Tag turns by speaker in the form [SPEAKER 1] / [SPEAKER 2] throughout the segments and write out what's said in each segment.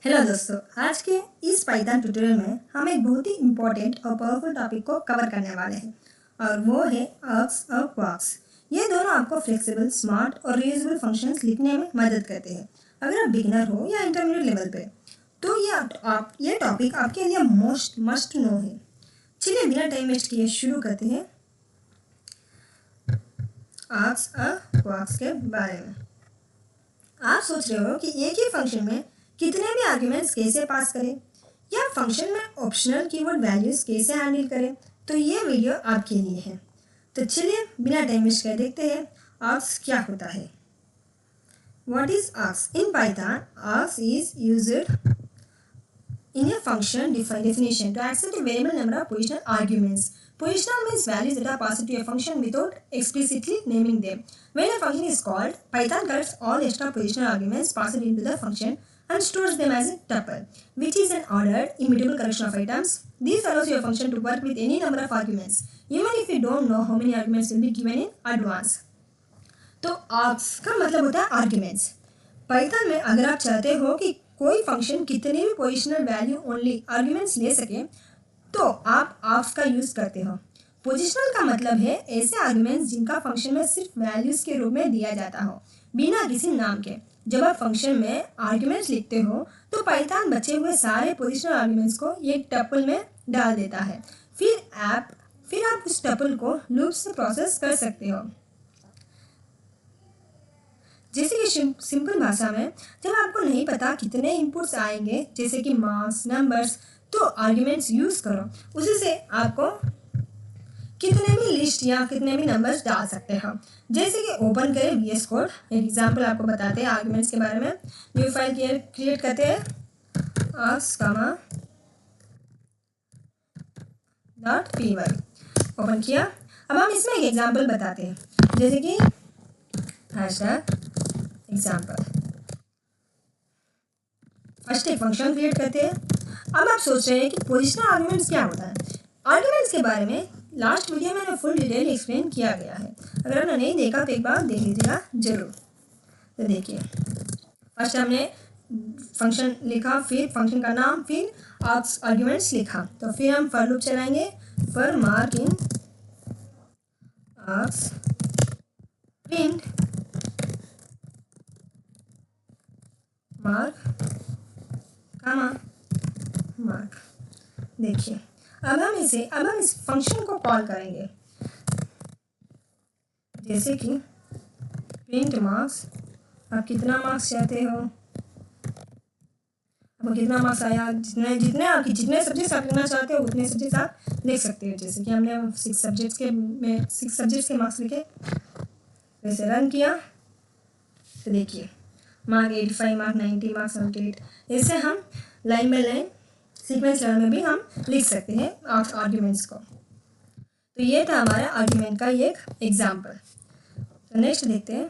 [SPEAKER 1] Hello दोस्तों, आज के इस पाइथन ट्यूटोरियल में हम एक बहुत ही इम्पोर्टेंट और पावरफुल टॉपिक को कवर करने वाले हैं और वो है आर्क्स और क्वार्क्स। ये दोनों आपको फ्लेक्सिबल, स्मार्ट और रीयूजेबल फंक्शंस लिखने में मदद करते हैं। अगर आप बिगिनर हो या इंटरमीडिएट लेवल पे तो ये टॉपिक आपके लिए मस्ट नो है। चलिए बिना टाइम वेस्ट किए शुरू करते हैं आर्क्स और क्वार्क्स के बारे में। आप सोच रहे हो कि एक ही फंक्शन में कितने भी आर्ग्यूमेंट्स कैसे पास करें या फंक्शन में ऑप्शनल कीवर्ड वैल्यूज कैसे हैंडल करें, तो ये वीडियो आपके लिए है। तो चलिए बिना टाइम वेस्ट कर देखते हैं आर्क्स क्या होता है। What is args? In Python, args is used in a function definition to accept a variable number of positional arguments. Positional means values that are passed to a function without explicitly naming them. When a function is called, Python collects all extra positional arguments passed into the function and stores them as a tuple, which is an ordered, immutable collection of items. This allows your function to work with any number of arguments, even if you don't know how many arguments will be given in advance. तो args का मतलब होता है arguments. Python में अगर आप चाहते हो कि कोई फंक्शन कितने भी पोजिशनल वैल्यू ओनली आर्ग्यूमेंट्स ले सके तो आप आर्ग्स का यूज करते हो। पोजिशनल का मतलब है ऐसे आर्ग्यूमेंट्स जिनका फंक्शन में सिर्फ वैल्यूज के रूप में दिया जाता हो बिना किसी नाम के। जब आप फंक्शन में आर्ग्यूमेंट्स लिखते हो तो पाइथन बचे हुए सारे पोजिशनल आर्ग्यूमेंट्स को एक टपल में डाल देता है। फिर आप उस टपल को लूप से प्रोसेस कर सकते हो। जैसे कि सिंपल भाषा में जब आपको नहीं पता कितने इनपुट्स आएंगे, जैसे कि मार्क्स, नंबर्स, तो आर्ग्यूमेंट्स यूज करो। उसी से आपको कितने भी लिस्ट या कितने भी नंबर्स डाल सकते हो। जैसे कि ओपन करें VS कोड, एक एग्जांपल आपको बताते हैं आर्ग्यूमेंट्स के बारे में। न्यू फाइल क्रिएट करते हैं args.py, ओपन किया। अब हम इसमें एक एग्जांपल बताते हैं, जैसे कि एग्जाम्पल। फर्स्ट एक फंक्शन क्रिएट करते हैं। अब आप सोच रहे हैं कि पोजिशनल आर्ग्यूमेंट्स क्या होता है। आर्ग्यूमेंट्स के बारे में लास्ट वीडियो में फुल डिटेल एक्सप्लेन किया गया है। अगर आपने नहीं देखा तो एक बार देख लीजिएगा जरूर। तो देखिए, फर्स्ट हमने फंक्शन लिखा, फिर फंक्शन का नाम, फिर आर्ग्यूमेंट्स लिखा। तो फिर हम फॉर लूप चलाएंगे। For mark in args print mark comma mark. देखिए, अब हम इस फंक्शन को कॉल करेंगे, जैसे कि प्रिंट मार्क्स। आप कितना मार्क्स चाहते हो, आपको कितना मार्क्स आया, जितने सब्जेक्ट्स आप लिखना चाहते हो उतने सब्जेक्ट्स आप लिख सकते हो। जैसे कि हमने 6 सब्जेक्ट्स के मार्क्स लिखे, वैसे रन किया तो देखिए मार्क 85, मार्क 90, मार्क 78, ऐसे हम line by line sequence level में भी हम लिख सकते हैं आर्ग्यूमेंट्स को। तो ये था हमारा आर्ग्यूमेंट का एक एग्जाम्पल। तो नेक्स्ट देखते हैं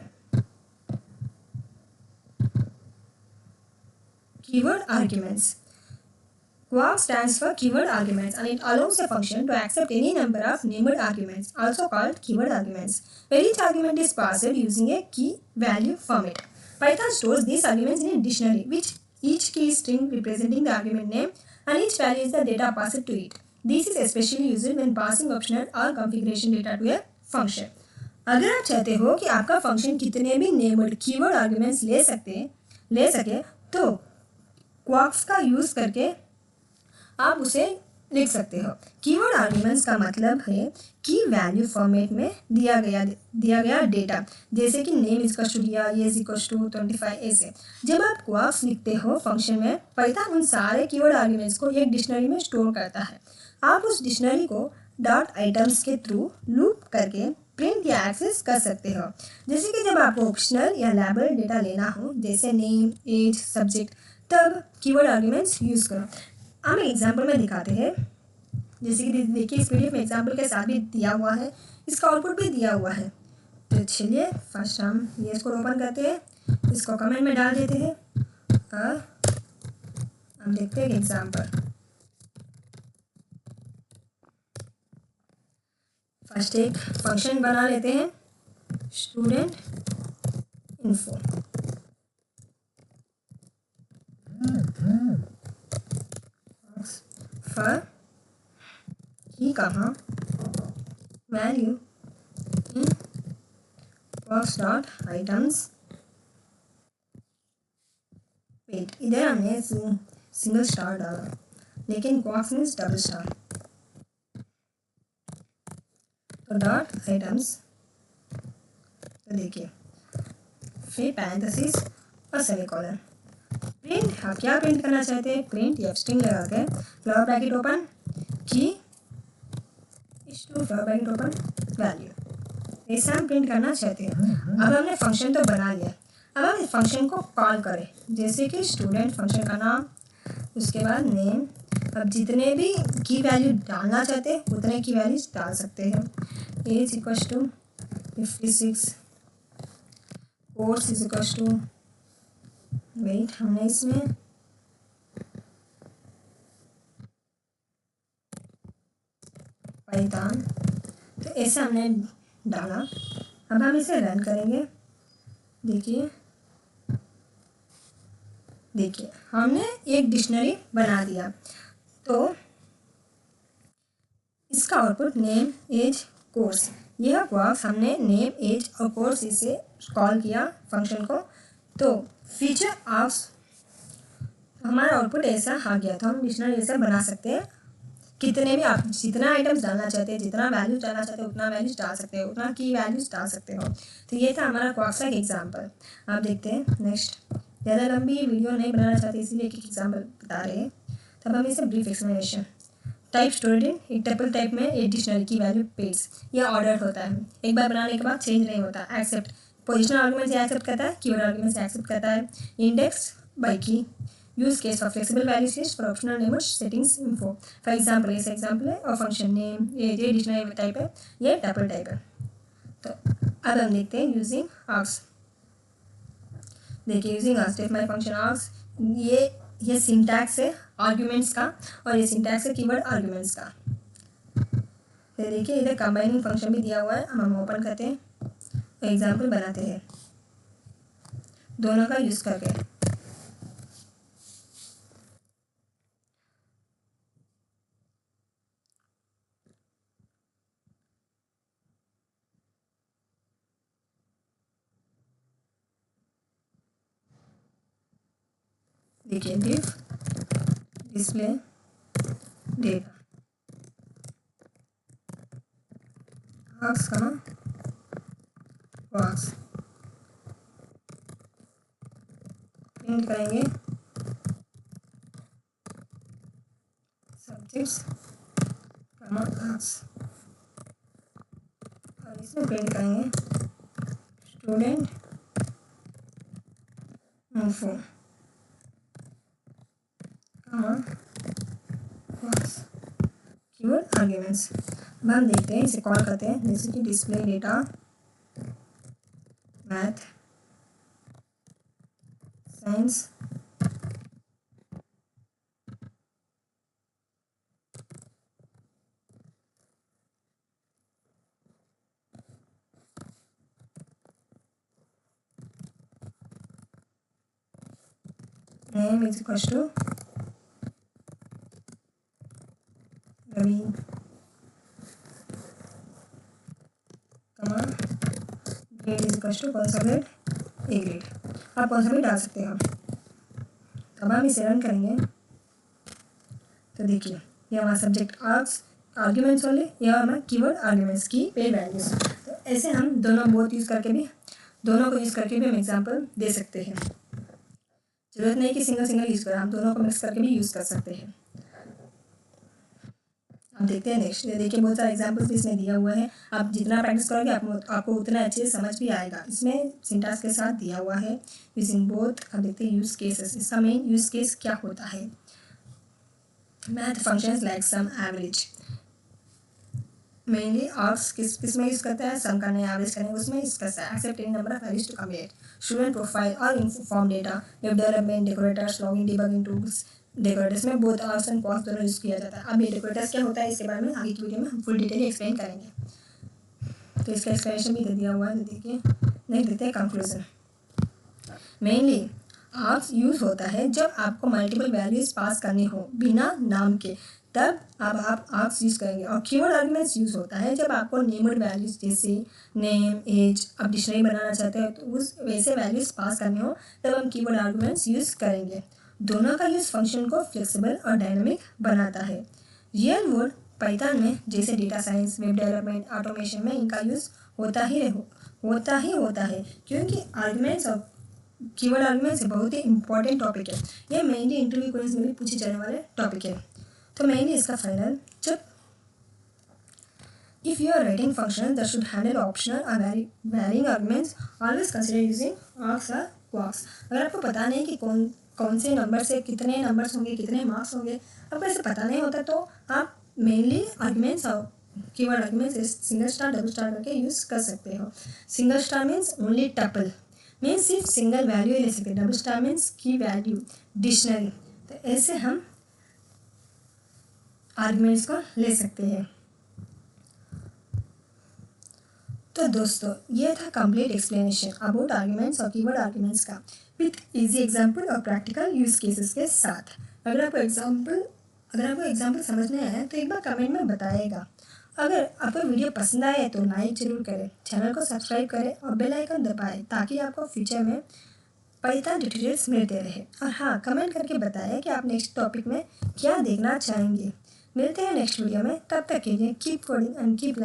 [SPEAKER 1] keyword arguments. Quark stands for keyword arguments and it allows a function to accept any number of named arguments, also called keyword arguments, where each argument is passed using a key value format. Python stores these arguments in a dictionary, which each key is string representing the argument name and each value is the data passed to it. This is especially used when passing optional or configuration data to a function. अगर आप चाहते हो कि आपका function कितने भी named keyword arguments ले सके तो क्वार्क्स का यूज करके आप उसे लिख सकते हो। कीवर्ड आर्ग्यूमेंट्स का मतलब है की वैल्यू फॉर्मेट में दिया गया डेटा, जैसे कि नेम इक्वल्स टू दिया, एज इक्वल्स टू 25, ऐसे। जब आप क्वार्क्स लिखते हो फंक्शन में, पाइथन उन सारे कीवर्ड आर्ग्यूमेंट्स को एक डिक्शनरी में स्टोर करता है। आप उस डिक्शनरी को डॉट आइटम्स के थ्रू लूप करके प्रिंट या एक्सेस कर सकते हो। जैसे कि जब आपको ऑप्शनल या लेबल डेटा लेना हो, जैसे नेम, एज, सब्जेक्ट, तब कीवर्ड आर्ग्यूमेंट्स यूज करो। हम एग्जाम्पल में दिखाते हैं, जैसे कि देखिए इस पीडीएफ में एग्जाम्पल के साथ भी दिया हुआ है, इसका आउटपुट भी दिया हुआ है। तो चलिए फर्स्ट हम ये इसको ओपन करते हैं, इसको कमेंट में डाल देते हैं और हम देखते हैं एग्जाम्पल। फर्स्ट एक फंक्शन बना लेते हैं, स्टूडेंट इन्फो। फॉर की कहाँ value in box dot items wait. इधर हमने सिंगल स्टार डाला लेकिन बॉक्स में डबल स्टार, तो डॉट आइटम्स, तो देखिए फिर पैरेंथेसिस और सेमीकोलन। प्रिंट, आप क्या प्रिंट करना चाहते हैं? प्रिंट या स्ट्रिंग लगा के फ्लावर ब्रैकेट ओपन की फ्लावर ब्रैकेट ओपन वैल्यू, ऐसा हम प्रिंट करना चाहते हैं। अब हमने फंक्शन तो बना लिया, अब हम इस फंक्शन को कॉल करें, जैसे कि स्टूडेंट फंक्शन का नाम, उसके बाद नेम। अब जितने भी की वैल्यू डालना चाहते हैं उतने की वैल्यूज डाल सकते हैं। Age equals to 56, course is equals to, wait हमने इसमें पाइथन, तो ऐसे हमने डाला। अब हम इसे रन करेंगे। देखिए हमने एक डिक्शनरी बना दिया। तो इसका आउटपुट नेम एज कोर्स, यह बॉक्स हमने नेम एज और कोर्स इसे कॉल किया फंक्शन को, तो फीचर ऑफ हमारा आउटपुट ऐसा आ गया। तो हम डिक्शनरी ऐसा बना सकते हैं, कितने भी आप जितना आइटम्स डालना चाहते हैं, जितना वैल्यूज डालना चाहते हैं उतना वैल्यूज डाल सकते हो, उतना की वैल्यूज डाल सकते हो। तो ये था हमारा क्वाक्स का एक एग्जाम्पल। आप देखते हैं नेक्स्ट। ज़्यादा लंबी वीडियो नहीं बनाना चाहते इसीलिए एक एग्जाम्पल बता रहे हैं। तब हम इसे brief explanation. Type stored in एक टपल टाइप में एक डिक्शनरी की वैल्यू पेज, यह ऑर्डर होता है, एक बार बनाने के बाद चेंज नहीं होता। एक्सेप्ट पोजिशनल आर्गुमेंट से एक्सेप्ट करता है, कीवर्ड आर्गुमेंट से एक्सेप्ट करता है। इंडेक्स बाई की, use case for flexible value list for optional name settings info। For example ऐसा एग्जाम्पल है, और फंक्शन नेम ये डिक्शनरी टाइप है, ये टपल टाइप है। तो अब हम देखते हैं यूजिंग आर्क्स। देखिए using arcs, if my function arcs, ये सिंटैक्स है आर्ग्यूमेंट्स का और ये सिंटैक्स है कीवर्ड आर्ग्यूमेंट्स का। फिर देखिए इधर कंबाइनिंग फंक्शन भी दिया हुआ है। हम ओपन करते हैं, एग्जाम्पल बनाते हैं दोनों का यूज़ करके। देखिए डिफ डिस्प्ले डेटा आर्क्स का बॉक्स प्रिंट करेंगे सब्जेक्ट्स आर्क्स, और इसमें प्रिंट करेंगे student info box keyword arguments. अब हम देखते हैं, इसे कॉल करते हैं, जैसे कि display data math science name is equals to Ravi, grade is equals to कौन सा ग्रेड? A grade. आप कौन सा भी डाल सकते हो। अब हम इसे रन करेंगे तो देखिए ये हमारा सब्जेक्ट आर्क्स आर्ग्यूमेंट्स वाले, यह हमारा कीवर्ड आर्ग्यूमेंट्स की पेड वैल्यूज। तो ऐसे हम दोनों बोथ यूज़ करके भी, दोनों को यूज़ करके भी हम एग्जाम्पल दे सकते हैं। जरूरत नहीं कि सिंगल सिंगल यूज़ करें, हम दोनों को मिक्स करके भी यूज़ कर सकते हैं। हम देखते हैं नेक्स्ट। देखिए बहुत सारे एग्जाम्पल्स इसमें दिया हुआ है, आप जितना प्रैक्टिस करोगे आपको उतना अच्छे से समझ भी आएगा। इसमें सिंटैक्स के साथ दिया हुआ है यूजिंग बोथ। अब देखते हैं यूज़ केसेस। इसका मेन यूज़ केस क्या होता है? Math functions like sum average, mainly args किस में यूज़ करता है? सम करने एवरेज करने उसमें यूज़ करता है। Accept any number of values to compare, student profile और form data, web development, decorators, logging, debugging tools. Decorators में बोथ आर्क्स एंड कॉस्ट दोनों यूज़ किया जाता है। अब ये डेकोरेटर्स क्या होता है इसके बारे में आगे की वीडियो में हम फुल डिटेल एक्सप्लेन करेंगे। तो इसका एक्सप्लेनेशन भी दे दिया हुआ है। देखिए नेक्स्ट देखते हैं कंक्लूजन। मेनली आस्क यूज़ होता है जब आपको मल्टीपल वैल्यूज़ पास करनी हो बिना नाम के, तब अब आप आस्क यूज़ करेंगे। और कीवर्ड आर्गुमेंट्स यूज़ होता है जब आपको नेम्ड वैल्यूज़ जैसे नेम, एज, आप डिक्शनरी बनाना चाहते हो तो उस वैसे वैल्यूज़ पास करने हो, तब हम कीवर्ड आर्गुमेंट्स यूज़ करेंगे। दोनों का यूज़ फंक्शन को फ्लेक्सिबल और डायनामिक बनाता है। रियल वर्ल्ड पाइथन में जैसे data science, web development, automation में इनका यूज़ होता ही है, क्योंकि आर्गुमेंट्स और कीवर्ड आर्गुमेंट्स बहुत ही इंपॉर्टेंट टॉपिक है। ये मेनली इंटरव्यू क्वेश्चन में भी पूछे जाने वाले टॉपिक है। तो मेनली इसका फाइनल, जब if you are writing functions that should handle optional or varying arguments, always consider using args or quarks। अगर आपको पता नहीं कि कौन से नंबर से कितने नंबर्स होंगे, कितने मार्क्स होंगे, आपको ऐसे पता नहीं होता, तो आप मेनली आर्गुमेंट्स और keyword arguments single star double star करके यूज़ कर सकते हो। Single star means only tuple, means सिर्फ सिंगल वैल्यू ही ले सकते हैं। डबल स्टार मीन्स की वैल्यू, डिक्शनरी। तो ऐसे हम आर्गुमेंट्स को ले सकते हैं। तो दोस्तों, ये था कंप्लीट एक्सप्लेनेशन अबाउट आर्गुमेंट्स और कीवर्ड आर्गुमेंट्स का, विथ इजी एग्जांपल और प्रैक्टिकल यूज केसेस के साथ। अगर आपको एग्जांपल समझ में आया तो एक बार कमेंट में बताइएगा। अगर आपको वीडियो पसंद आए तो लाइक जरूर करें, चैनल को सब्सक्राइब करें और बेल आइकन दबाएं, ताकि आपको फ्यूचर में पाइथन ट्यूटोरियल्स मिलते रहे। और हाँ, कमेंट करके बताएं कि आप नेक्स्ट टॉपिक में क्या देखना चाहेंगे। मिलते हैं नेक्स्ट वीडियो में, तब तक के लिए कीप कोडिंग एंड कीप